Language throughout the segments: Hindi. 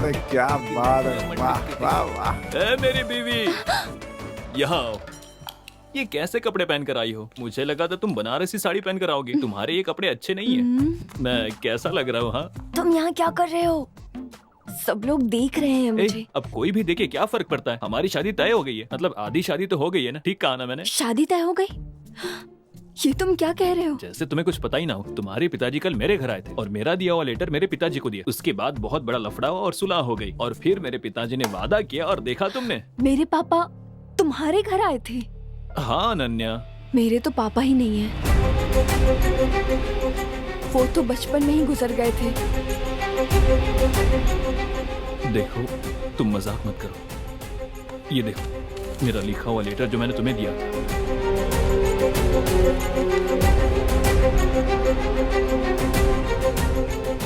अरे क्या बात है, वाह वाह वाह। ए मेरी बीवी, यहाँ आओ। ये कैसे कपड़े पहन कर आई हो? मुझे लगा था तुम बनारसी साड़ी पहन कर आओगे। तुम्हारे ये कपड़े अच्छे नहीं है। मैं कैसा लग रहा हूँ? हाँ, तुम यहाँ क्या कर रहे हो? सब लोग देख रहे हैं मुझे। अब कोई भी देखे क्या फर्क पड़ता है? हमारी शादी तय हो गई है, मतलब आधी शादी तो हो गई है ना। ठीक कहा ना मैंने? शादी तय हो गई? ये तुम क्या कह रहे हो? जैसे तुम्हें कुछ पता ही ना हो। तुम्हारे पिताजी कल मेरे घर आए थे और मेरा दिया हुआ लेटर मेरे पिताजी को दिया। उसके बाद बहुत बड़ा लफड़ा हुआ और सुलह हो गई। और फिर मेरे पिताजी ने वादा किया और देखा तुमने। मेरे पापा तुम्हारे घर आए थे? हाँ अनन्या। मेरे तो पापा ही नहीं है। वो तो बचपन में ही गुजर गए थे। देखो तुम मजाक मत करो। ये देखो मेरा लिखा हुआ लेटर जो मैंने तुम्हें दिया था।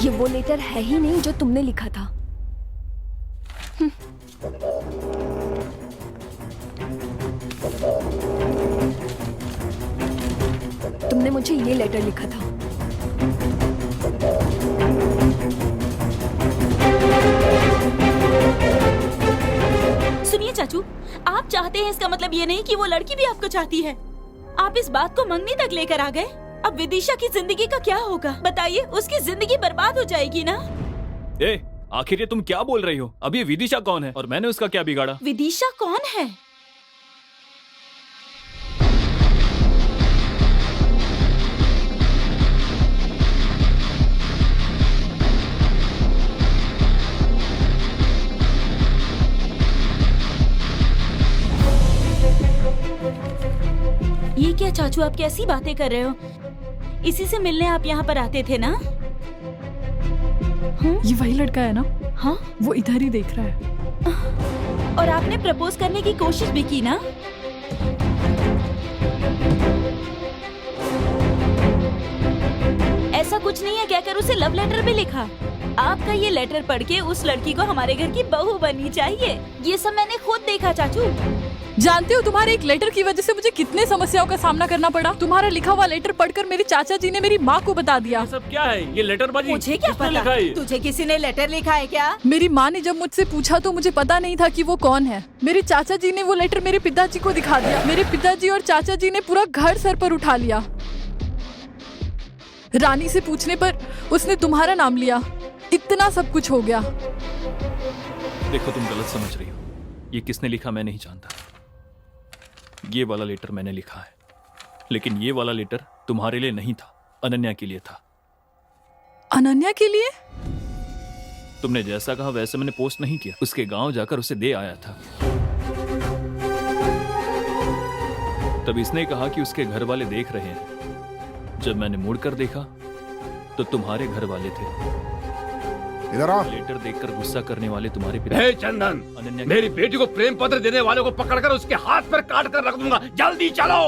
ये वो लेटर है ही नहीं जो तुमने लिखा था। तुमने मुझे ये लेटर लिखा था। सुनिए चाचू, आप चाहते हैं इसका मतलब ये नहीं कि वो लड़की भी आपको चाहती है। आप इस बात को मंगनी तक लेकर आ गए। अब विदिशा की जिंदगी का क्या होगा? बताइए, उसकी जिंदगी बर्बाद हो जाएगी ना? आखिर ये तुम क्या बोल रही हो? अब ये विदिशा कौन है और मैंने उसका क्या बिगाड़ा? विदिशा कौन है? ये क्या चाचू, आप कैसी बातें कर रहे हो? इसी से मिलने आप यहाँ पर आते थे ना? ये वही लड़का है ना? हाँ, वो इधर ही देख रहा है। और आपने प्रपोज करने की कोशिश भी की ना? ऐसा कुछ नहीं है, कहकर उसे लव लेटर भी लिखा। आपका ये लेटर पढ़ के उस लड़की को हमारे घर की बहू बननी चाहिए। ये सब मैंने खुद देखा चाचू। जानते हो तुम्हारे एक लेटर की वजह से मुझे कितने समस्याओं का सामना करना पड़ा। तुम्हारा लिखा हुआ लेटर पढ़कर मेरे चाचा जी ने मेरी माँ को बता दिया। ये सब क्या है? ये लेटर बाजी मुझे क्या पता? तुझे किसी ने लेटर लिखा है क्या? मेरी माँ ने जब मुझसे पूछा तो मुझे पता नहीं था कि वो कौन है। मेरे चाचा जी ने वो लेटर मेरे पिताजी को दिखा दिया। मेरे पिताजी और चाचा जी ने पूरा घर सर पर उठा लिया। रानी से पूछने पर उसने तुम्हारा नाम लिया। इतना सब कुछ हो गया। देखो तुम गलत समझ रही हो। ये किसने लिखा मैं नहीं जानता। ये वाला लेटर मैंने लिखा है, लेकिन ये वाला लेटर तुम्हारे लिए नहीं था, अनन्या के लिए था। अनन्या के लिए? तुमने जैसा कहा वैसे मैंने पोस्ट नहीं किया। उसके गांव जाकर उसे दे आया था। तब इसने कहा कि उसके घर वाले देख रहे हैं। जब मैंने मुड़कर देखा तो तुम्हारे घर वाले थे। इधर आओ। लेटर देखकर गुस्सा करने वाले तुम्हारे पिता। हे चंदन, अनन्या मेरी बेटी को प्रेम पत्र देने वाले को पकड़कर उसके हाथ पर काट कर रख दूंगा। जल्दी चलो।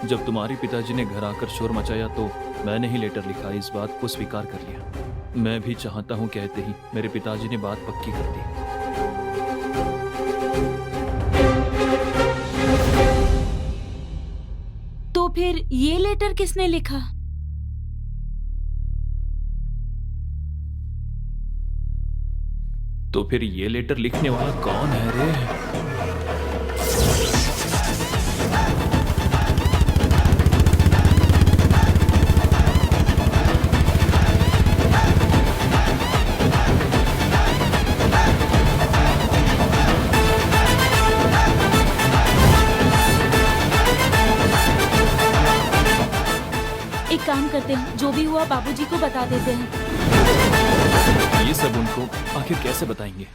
जब तुम्हारे पिताजी ने घर आकर शोर मचाया तो मैंने ही लेटर लिखा। इस बात को स्वीकार कर लिया। मैं भी चाहता हूँ कहते ही मेरे पिताजी ने बात पक्की कर दी। तो फिर ये लेटर किसने लिखा? तो फिर ये लेटर लिखने वाला कौन है रे? एक काम करते हैं, जो भी हुआ बाबूजी को बता देते हैं। ये सब उनको आखिर कैसे बताएंगे?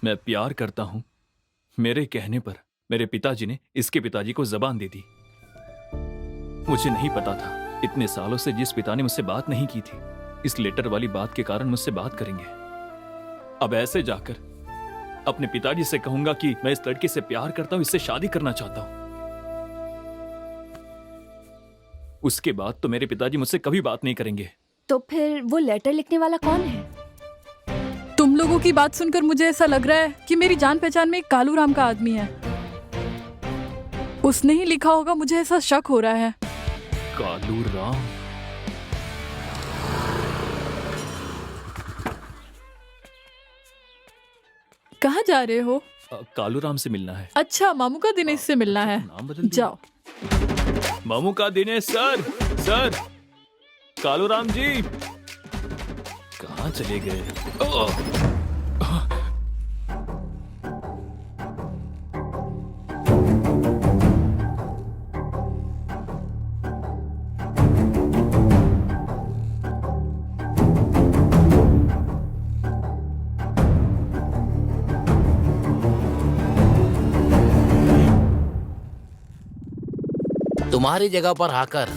मैं प्यार करता हूं। मेरे कहने पर मेरे पिताजी ने इसके पिताजी को जबान दे दी। मुझे नहीं पता था इतने सालों से जिस पिता ने मुझसे बात नहीं की थी, इस लेटर वाली बात के कारण मुझसे बात करेंगे। अब ऐसे जाकर अपने पिताजी से कहूंगा कि मैं इस लड़के से प्यार करता हूं, इससे शादी करना चाहता हूं। उसके बाद तो मेरे पिताजी मुझसे कभी बात नहीं करेंगे। तो फिर वो लेटर लिखने वाला कौन है? तुम लोगों की बात सुनकर मुझे ऐसा लग रहा है कि मेरी जान पहचान में एक कालू राम का आदमी है। उसने ही लिखा होगा, मुझे ऐसा शक हो रहा है। कालू राम? कहाँ जा रहे हो? कालूराम से मिलना है। अच्छा, मामू का दिनेश से मिलना है। नाम बदल दिया। जाओ। मामू का दिनेश सर। सर, कालूराम जी कहाँ चले गए? तुम्हारी जगह पर आकर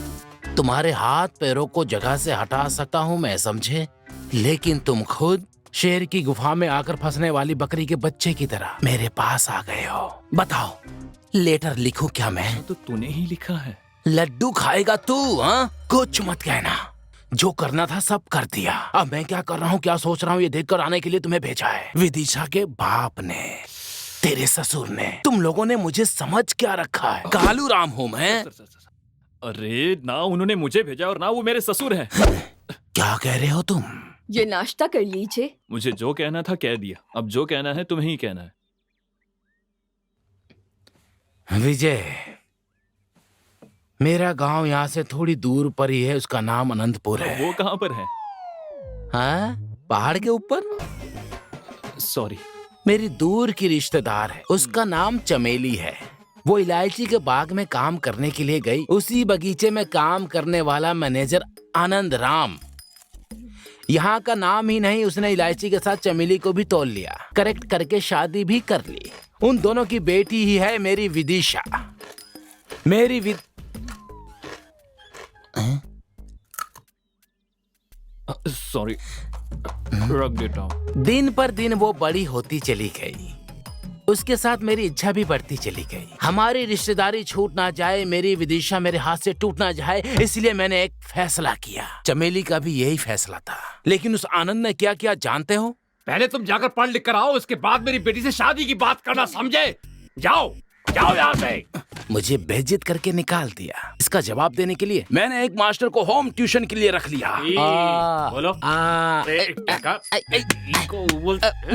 तुम्हारे हाथ पैरों को जगह से हटा सकता हूँ मैं, समझे? लेकिन तुम खुद शेर की गुफा में आकर फंसने वाली बकरी के बच्चे की तरह मेरे पास आ गए हो। बताओ, लेटर लिखूं क्या मैं? तो तूने ही लिखा है। लड्डू खाएगा तू? हाँ, कुछ मत कहना। जो करना था सब कर दिया। अब मैं क्या कर रहा हूँ, क्या सोच रहा हूँ, ये देखकर आने के लिए तुम्हें भेजा है। विदिशा के बाप ने, तेरे ससुर ने, तुम लोगों ने मुझे समझ क्या रखा है? कालूराम हूँ मैं। अरे ना उन्होंने मुझे भेजा और ना वो मेरे ससुर हैं। क्या कह रहे हो तुम? ये नाश्ता कर लीजिए। मुझे जो कहना था कह दिया, अब जो कहना है तुम्हें ही कहना है। विजय, मेरा गांव यहाँ से थोड़ी दूर पर ही है, उसका नाम अनंतपुर है। वो कहाँ पर है? हाँ, पहाड़ के ऊपर। सॉरी। मेरी दूर की रिश्तेदार है, उसका नाम चमेली है। वो इलायची के बाग में काम करने के लिए गई। उसी बगीचे में काम करने वाला मैनेजर आनंद राम, यहाँ का नाम ही नहीं, उसने इलायची के साथ चमेली को भी तोल लिया, करेक्ट करके शादी भी कर ली। उन दोनों की बेटी ही है मेरी विदिशा। मेरी सॉरी, रख देता हूँ। दिन पर दिन वो बड़ी होती चली गई, उसके साथ मेरी इच्छा भी बढ़ती चली गई। हमारी रिश्तेदारी छूट ना जाए, मेरी विदिशा मेरे हाथ से टूट ना जाए, इसलिए मैंने एक फैसला किया। चमेली का भी यही फैसला था, लेकिन उस आनंद ने क्या किया जानते हो? पहले तुम जाकर पढ़ लिख कर आओ, उसके बाद मेरी बेटी से शादी की बात करना, समझे? जाओ जाओ यहाँ से। मुझे बेइज्जत करके निकाल दिया। इसका जवाब देने के लिए मैंने एक मास्टर को होम ट्यूशन के लिए रख लिया। बोलो।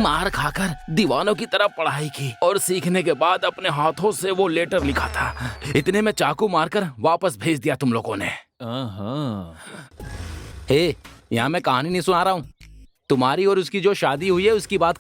मार खाकर दीवानों की तरह पढ़ाई की और सीखने के बाद अपने हाथों से वो लेटर लिखा था। इतने में चाकू मारकर वापस भेज दिया तुम लोगों ने। हे, यहाँ मैं कहानी नहीं सुना रहा हूँ, तुम्हारी और उसकी जो शादी हुई है उसकी बात